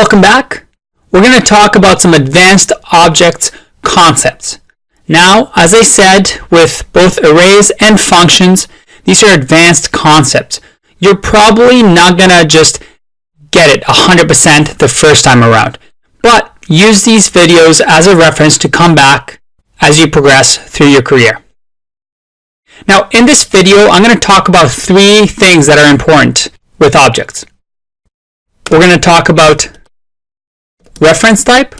Welcome back. We're going to talk about some advanced objects concepts. Now, as I said, with both arrays and functions, these are advanced concepts. You're probably not going to just get it 100% the first time around, but use these videos as a reference to come back as you progress through your career. Now, in this video, I'm going to talk about three things that are important with objects. We're going to talk about reference type.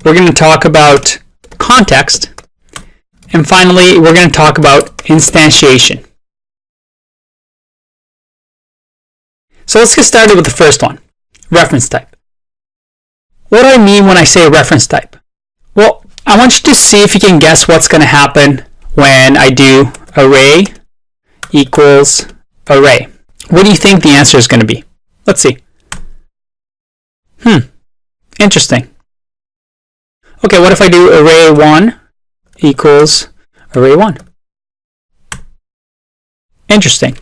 We're going to talk about context. And finally, we're going to talk about instantiation. So let's get started with the first one, reference type. What do I mean when I say reference type? Well, I want you to see if you can guess what's going to happen when I do array equals array. What do you think the answer is going to be? Let's see. Interesting. Okay, what if I do array1 equals array1? Interesting.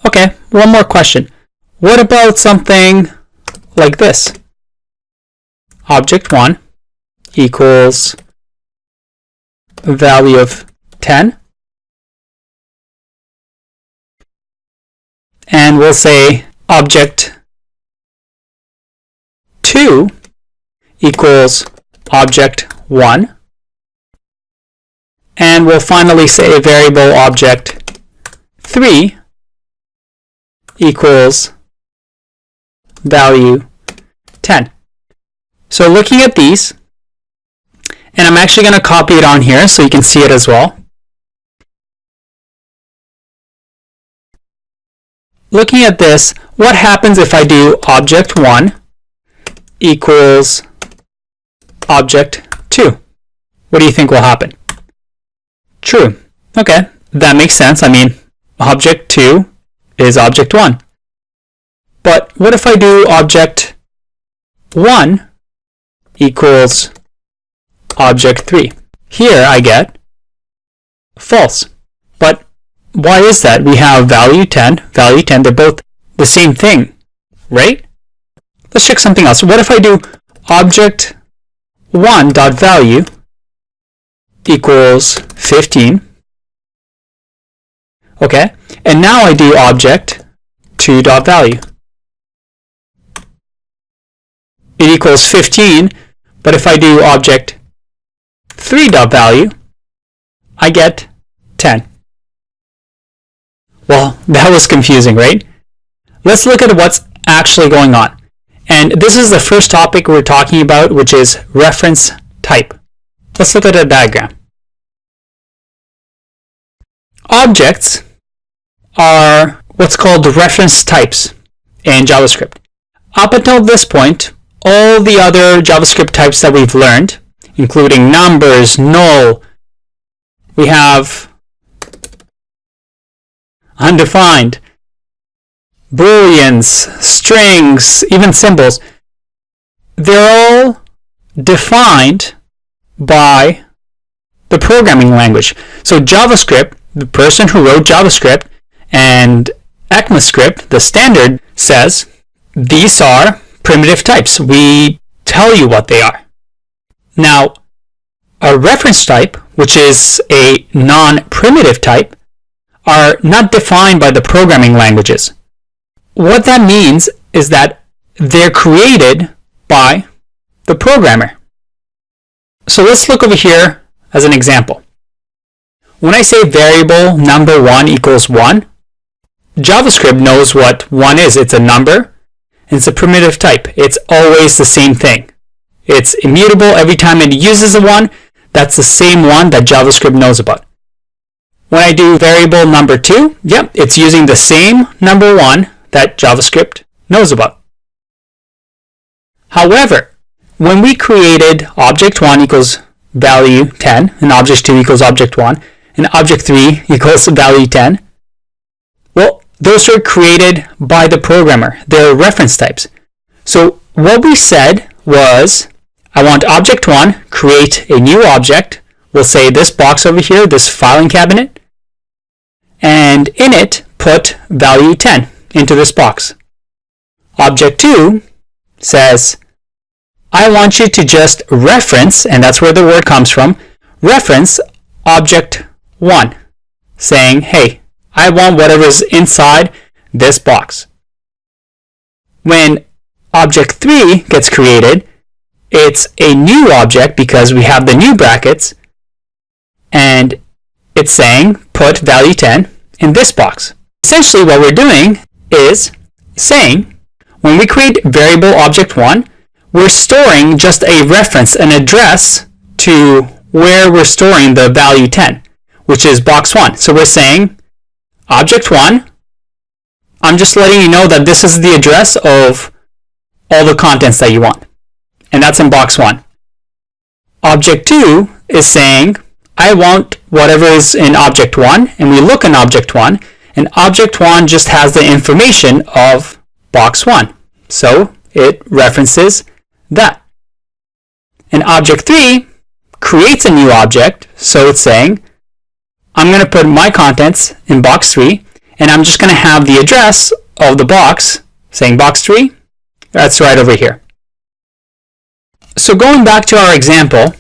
Okay, one more question. What about something like this? Object1 equals a value of 10. And we'll say object2 equals object1. And we'll finally say variable object3 equals value 10. So looking at these, and I'm actually going to copy it on here so you can see it as well. Looking at this, what happens if I do object1 equals object2? What do you think will happen? True. Okay, that makes sense. I mean, object2 is object1. But what if I do object1 equals object3? Here I get false. But why is that? We have value 10, they're both the same thing, right? Let's check something else. What if I do object1.value equals 15? Okay, and now I do object2.value. It equals 15, but if I do object3.value, I get 10. Well, that was confusing, right? Let's look at what's actually going on. And this is the first topic we're talking about, which is reference type. Let's look at a diagram. Objects are what's called reference types in JavaScript. Up until this point, all the other JavaScript types that we've learned, including numbers, null, we have undefined, booleans, strings, even symbols, they're all defined by the programming language. So JavaScript, the person who wrote JavaScript, and ECMAScript, the standard, says these are primitive types. We tell you what they are. Now, a reference type, which is a non-primitive type, are not defined by the programming languages. What that means is that they're created by the programmer. So let's look over here as an example. When I say variable number1 equals 1, JavaScript knows what 1 is. It's a number, and it's a primitive type. It's always the same thing. It's immutable. Every time it uses a 1, that's the same one that JavaScript knows about. When I do variable number2, yep, it's using the same number1 that JavaScript knows about. However, when we created object1 equals value 10, and object2 equals object1, and object3 equals value 10, well, those are created by the programmer. They're reference types. So what we said was, I want object1, create a new object. We'll say this box over here, this filing cabinet, and in it, put value 10 into this box. Object 2 says, I want you to just reference, and that's where the word comes from, reference object 1, saying, hey, I want whatever's inside this box. When object 3 gets created, it's a new object because we have the new brackets, and it's saying put value 10 in this box. Essentially what we're doing is saying, when we create variable object 1, we're storing just a reference, an address to where we're storing the value 10, which is box 1. So we're saying object 1, I'm just letting you know that this is the address of all the contents that you want. And that's in box 1. Object 2 is saying, I want whatever is in object 1, and we look in object 1, and object 1 just has the information of box 1. So it references that. And object 3 creates a new object, so it's saying, I'm going to put my contents in box 3, and I'm just going to have the address of the box, saying box 3, that's right over here. So going back to our example,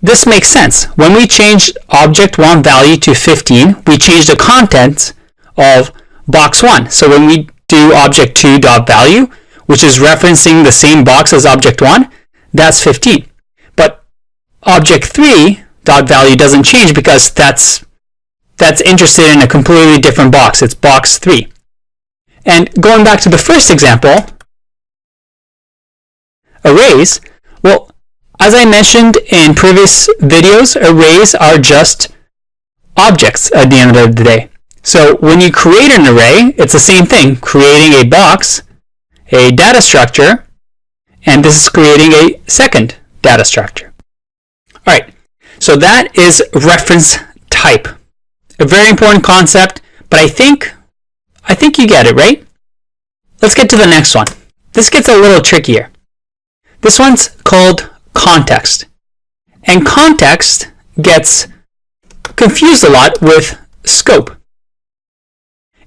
this makes sense. When we changed object 1 value to 15, we changed the contents of box 1. So when we do object 2.value, which is referencing the same box as object 1, that's 15. But object 3.value doesn't change because that's interested in a completely different box. It's box 3. And going back to the first example, arrays, well, as I mentioned in previous videos, arrays are just objects at the end of the day. So when you create an array, it's the same thing, creating a box, a data structure, and this is creating a second data structure. All right, so that is reference type. A very important concept, but I think you get it, right? Let's get to the next one. This gets a little trickier. This one's called context. And context gets confused a lot with scope.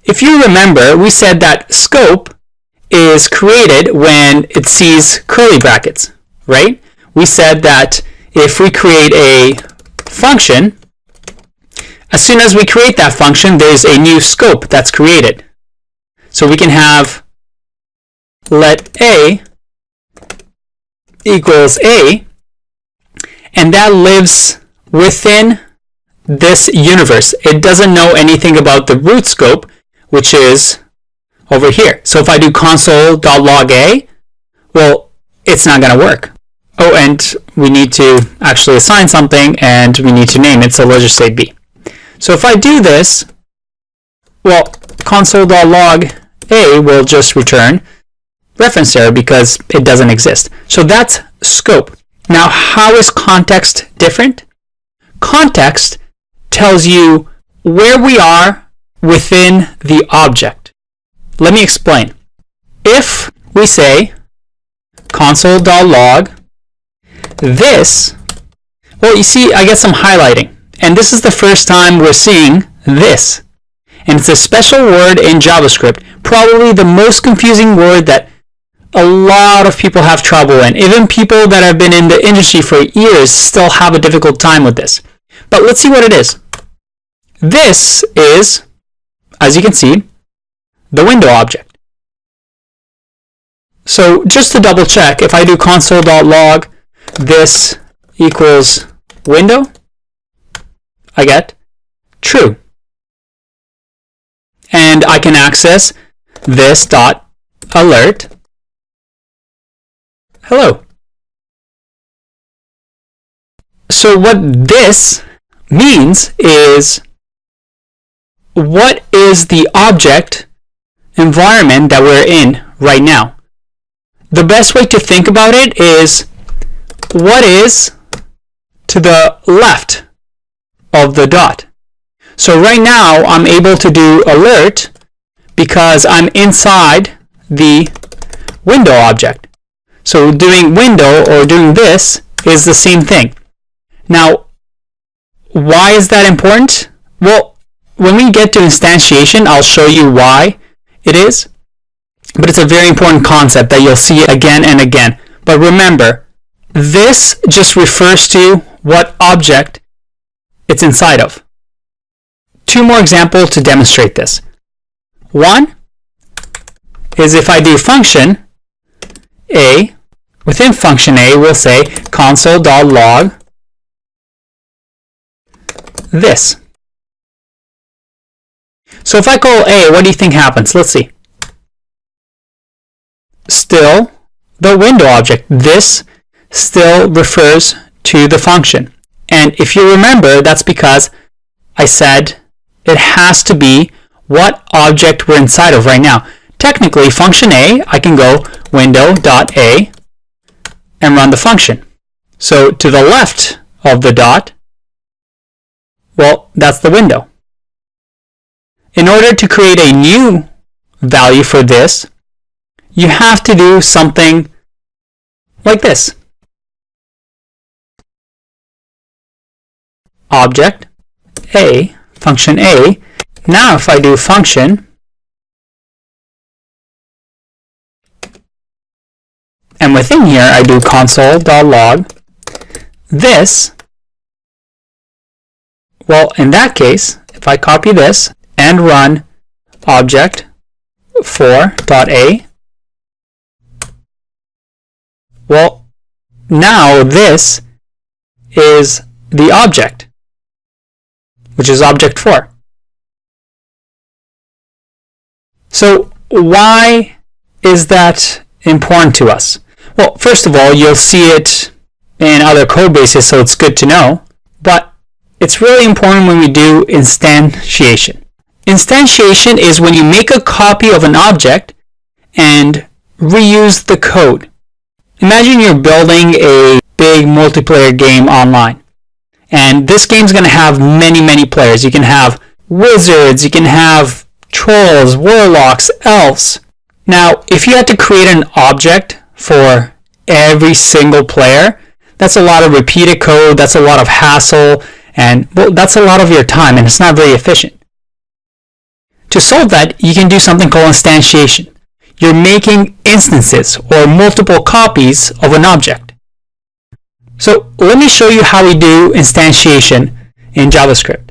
If you remember, we said that scope is created when it sees curly brackets, right? We said that if we create a function, as soon as we create that function, there's a new scope that's created. So we can have let a equals a, and that lives within this universe. It doesn't know anything about the root scope, which is over here. So if I do console.log a, well, it's not going to work. Oh, and we need to actually assign something, and we need to name it, so let's just say b. So if I do this, well, console.log a will just return reference error because it doesn't exist. So that's scope. Now, how is context different? Context tells you where we are within the object. Let me explain. If we say console.log this, well, you see, I get some highlighting. And this is the first time we're seeing this. And it's a special word in JavaScript, probably the most confusing word that a lot of people have trouble in. Even people that have been in the industry for years still have a difficult time with this. But let's see what it is. This is, as you can see, the window object. So just to double check, if I do console.log this equals window, I get true. And I can access this dot alert hello. So what this means is, what is the object environment that we're in right now? The best way to think about it is, what is to the left of the dot? So right now I'm able to do alert because I'm inside the window object. So doing window or doing this is the same thing. Now, why is that important? Well, when we get to instantiation, I'll show you why it is, but it's a very important concept that you'll see again and again. But remember, this just refers to what object it's inside of. Two more examples to demonstrate this. One is if I do function A, within function A, we'll say console.log this. So if I call A, what do you think happens? Let's see. Still the window object. This still refers to the function. And if you remember, that's because I said it has to be what object we're inside of right now. Technically, function A, I can go window.a and run the function. So to the left of the dot, well, that's the window. In order to create a new value for this, you have to do something like this. Object A, function A. Now if I do function, and within here I do console.log this, well, in that case, if I copy this and run object for.a, well, now this is the object, which is object 4. So why is that important to us? Well, first of all, you'll see it in other code bases, so it's good to know, but it's really important when we do instantiation. Instantiation is when you make a copy of an object and reuse the code. Imagine you're building a big multiplayer game online, and this game's going to have many players. You can have wizards, you can have trolls, warlocks, elves. Now, if you had to create an object for every single player, that's a lot of repeated code, that's a lot of hassle, and well, that's a lot of your time, and it's not very efficient. To solve that, you can do something called instantiation. You're making instances or multiple copies of an object. So let me show you how we do instantiation in JavaScript.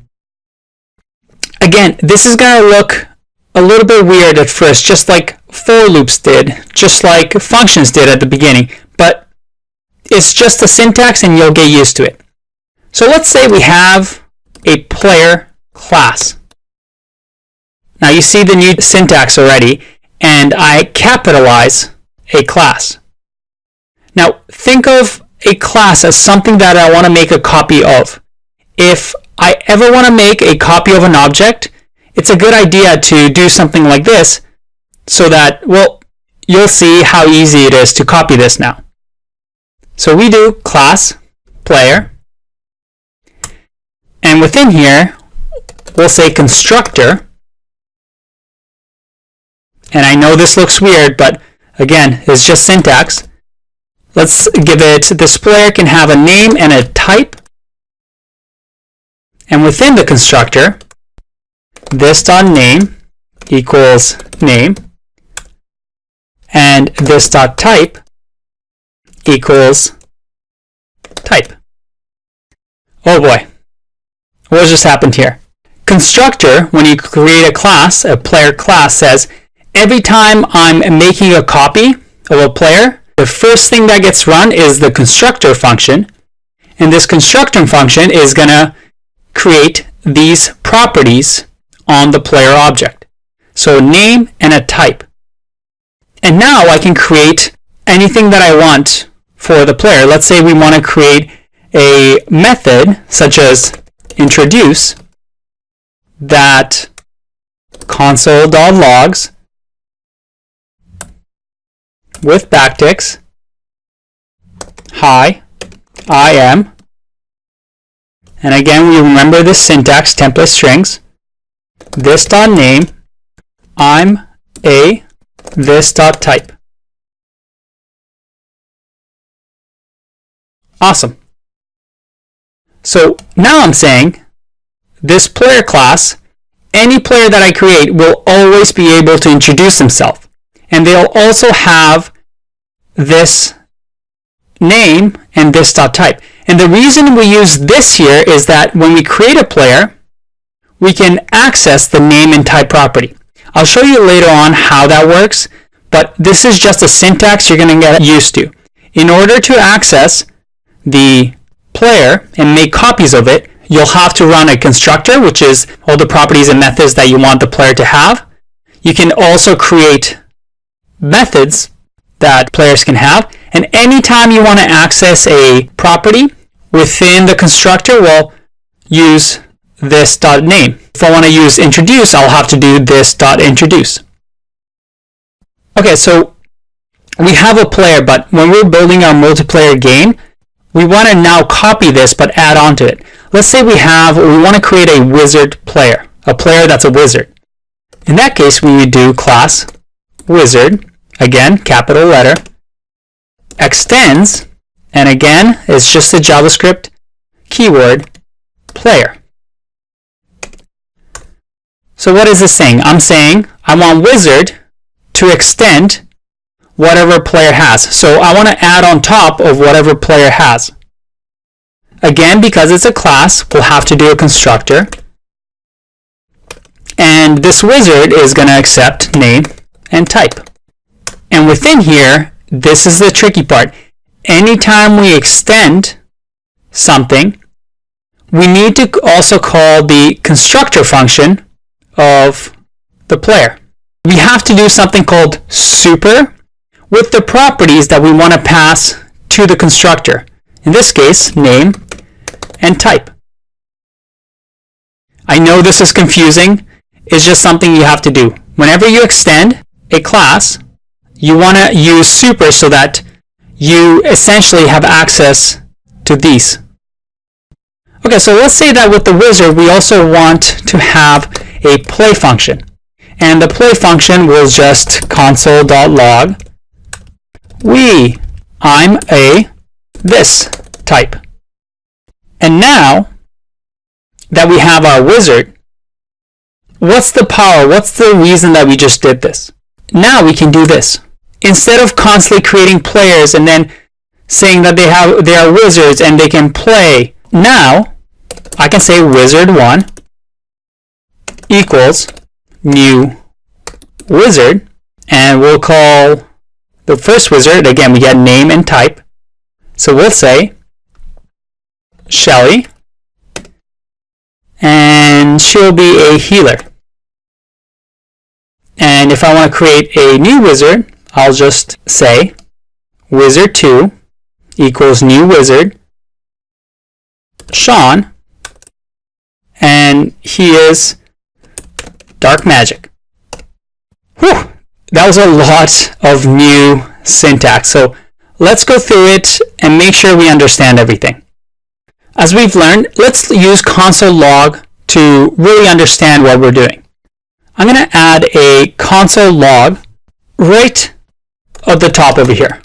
Again, this is going to look a little bit weird at first, just like for loops did, just like functions did at the beginning, but it's just the syntax and you'll get used to it. So let's say we have a player class. Now you see the new syntax already, and I capitalize a class. Now think of a class as something that I want to make a copy of. If I ever want to make a copy of an object, it's a good idea to do something like this so that, well, you'll see how easy it is to copy this now. So we do class player, and within here we'll say constructor. And I know this looks weird, but again, it's just syntax. Let's give it, this player can have a name and a type. And within the constructor, this.name equals name, and this.type equals type. Oh boy, what just happened here? Constructor, when you create a class, a player class, says every time I'm making a copy of a player, the first thing that gets run is the constructor function, and this constructor function is going to create these properties on the player object. So name and a type. And now I can create anything that I want for the player. Let's say we want to create a method such as introduce that console.logs with backticks, hi, I am, and again we remember this syntax, template strings, this.name, I'm a this.type. Awesome. So now I'm saying this player class, any player that I create will always be able to introduce himself. And they'll also have this name and this .type. And the reason we use this here is that when we create a player, we can access the name and type property. I'll show you later on how that works, but this is just a syntax you're going to get used to. In order to access the player and make copies of it, you'll have to run a constructor, which is all the properties and methods that you want the player to have. You can also create methods that players can have. And anytime you want to access a property within the constructor, we'll use this .name. If I want to use introduce, I'll have to do this .introduce. Okay, so we have a player, but when we're building our multiplayer game, we want to now copy this but add on to it. Let's say we want to create a wizard player, a player that's a wizard. In that case, we would do class wizard, again, capital letter, extends, and again, it's just a JavaScript keyword, player. So what is this saying? I'm saying I want wizard to extend whatever player has. So I want to add on top of whatever player has. Again, because it's a class, we'll have to do a constructor. And this wizard is going to accept name and type. And within here, this is the tricky part. Anytime we extend something, we need to also call the constructor function of the player. We have to do something called super with the properties that we want to pass to the constructor. In this case, name and type. I know this is confusing. It's just something you have to do. Whenever you extend a class, you want to use super so that you essentially have access to these. Okay, so let's say that with the wizard, we also want to have a play function. And the play function will just console.log I'm a this type. And now that we have our wizard, what's the power? What's the reason that we just did this? Now we can do this. Instead of constantly creating players and then saying that they are wizards and they can play, now I can say wizard1 equals new wizard, and we'll call the first wizard, again we get name and type, so we'll say Shelly, and she'll be a healer. And if I want to create a new wizard, I'll just say wizard2 equals new wizard Sean, and he is dark magic. Whew, that was a lot of new syntax. So let's go through it and make sure we understand everything. As we've learned, let's use console log to really understand what we're doing. I'm going to add a console log right at the top over here.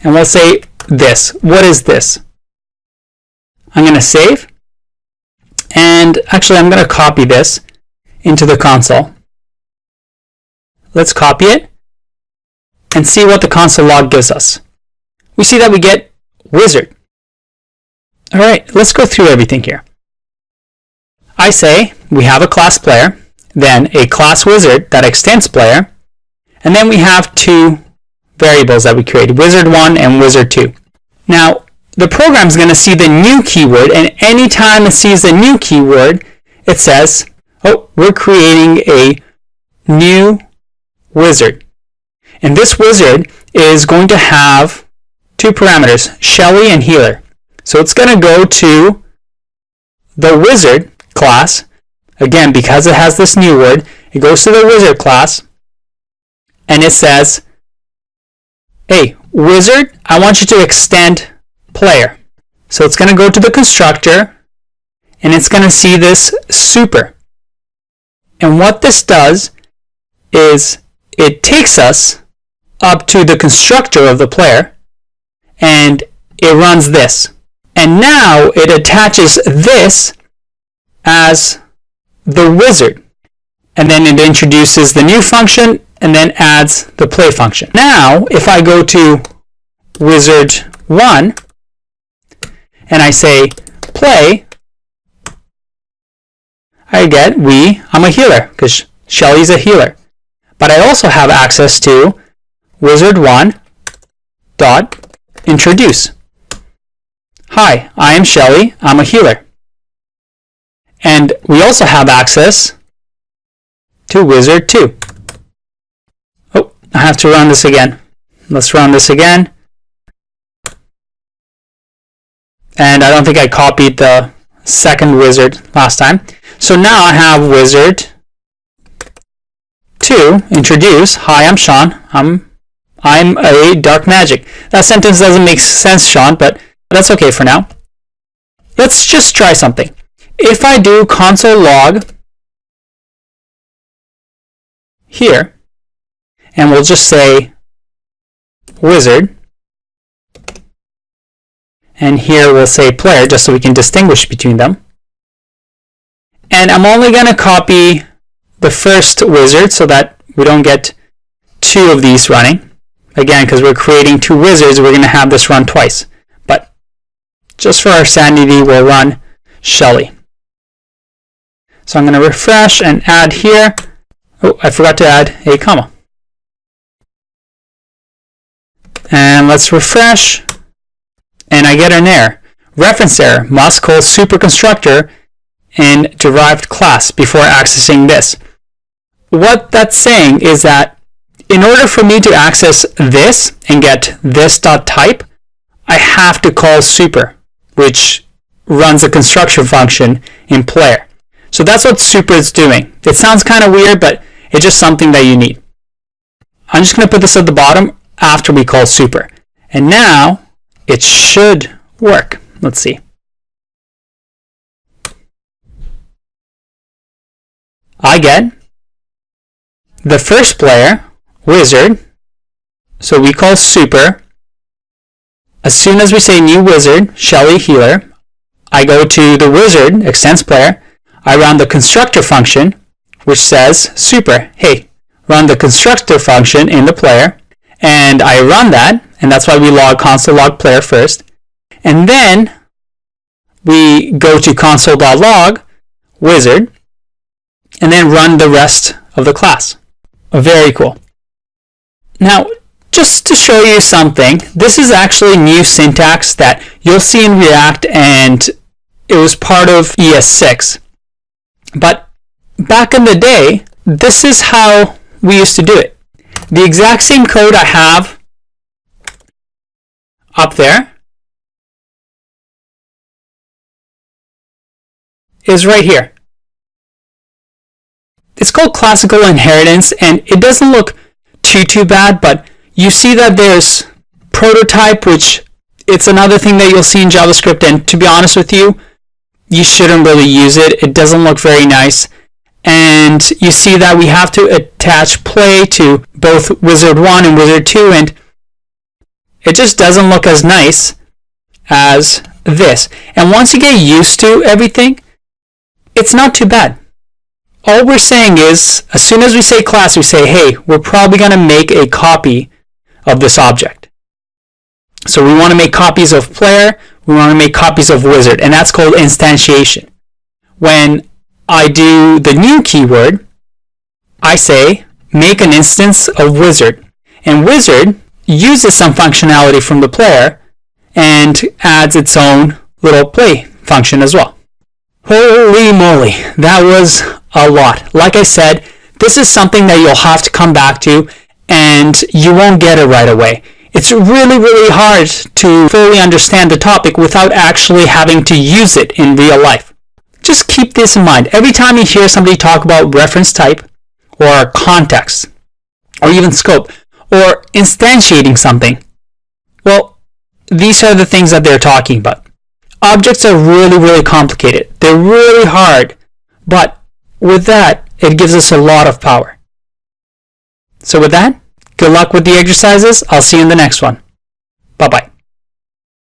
And we'll say this. What is this? I'm going to save. And actually, I'm going to copy this into the console. Let's copy it and see what the console log gives us. We see that we get wizard. All right, let's go through everything here. I say we have a class player, then a class wizard that extends player, and then we have two variables that we created, wizard1 and wizard2. Now, the program is going to see the new keyword, and anytime it sees the new keyword, it says, oh, we're creating a new wizard. And this wizard is going to have two parameters, Shelly and healer. So it's going to go to the wizard class. Again, because it has this new word, it goes to the wizard class, and it says, hey, wizard, I want you to extend player. So it's going to go to the constructor, and it's going to see this super. And what this does is it takes us up to the constructor of the player, and it runs this. And now it attaches this as the wizard. And then it introduces the new function and then adds the play function. Now, if I go to wizard1 and I say play, I get I'm a healer because Shelly's a healer. But I also have access to wizard1 dot introduce. Hi, I am Shelly, I'm a healer. And we also have access to wizard2. Oh, I have to run this again. Let's run this again. And I don't think I copied the second wizard last time. So now I have wizard2 introduce. Hi, I'm Sean. I'm a dark magic. That sentence doesn't make sense, Sean, but that's okay for now. Let's just try something. If I do console log here, and we'll just say wizard, and here we'll say player just so we can distinguish between them. And I'm only going to copy the first wizard so that we don't get two of these running. Again, because we're creating two wizards, we're going to have this run twice. But just for our sanity, we'll run Shelly. So I'm going to refresh and add here. Oh, I forgot to add a comma. And let's refresh. And I get an error. Reference error, must call superconstructor in derived class before accessing this. What that's saying is that in order for me to access this and get this.type, I have to call super, which runs a construction function in player. So that's what super is doing. It sounds kind of weird, but it's just something that you need. I'm just going to put this at the bottom after we call super. And now it should work. Let's see. I get the first player, wizard, so we call super. As soon as we say new wizard, Shelly healer, I go to the wizard, extends player, I run the constructor function, which says super, hey, run the constructor function in the player, and I run that, and that's why we log console log player first, and then we go to console.log wizard, and then run the rest of the class. Very cool. Now, just to show you something, this is actually new syntax that you'll see in React, and it was part of ES6. But back in the day, this is how we used to do it. The exact same code I have up there is right here. It's called classical inheritance, and it doesn't look too bad, but you see that there's prototype, which it's another thing that you'll see in JavaScript, and to be honest with you, you shouldn't really use it. It doesn't look very nice. And you see that we have to attach play to both wizard1 and wizard2, and it just doesn't look as nice as this. And once you get used to everything, it's not too bad. All we're saying is, as soon as we say class, we say, hey, we're probably going to make a copy of this object. So we want to make copies of player, we want to make copies of wizard, and that's called instantiation. When I do the new keyword, I say, make an instance of wizard. And wizard uses some functionality from the player and adds its own little play function as well. Holy moly, that was a lot. Like I said, this is something that you'll have to come back to, and you won't get it right away. It's really hard to fully understand the topic without actually having to use it in real life. Just keep this in mind. Every time you hear somebody talk about reference type, or context, or even scope, or instantiating something, well, these are the things that they're talking about. Objects are really complicated. They're really hard, but with that, it gives us a lot of power. So with that, good luck with the exercises. I'll see you in the next one. Bye-bye.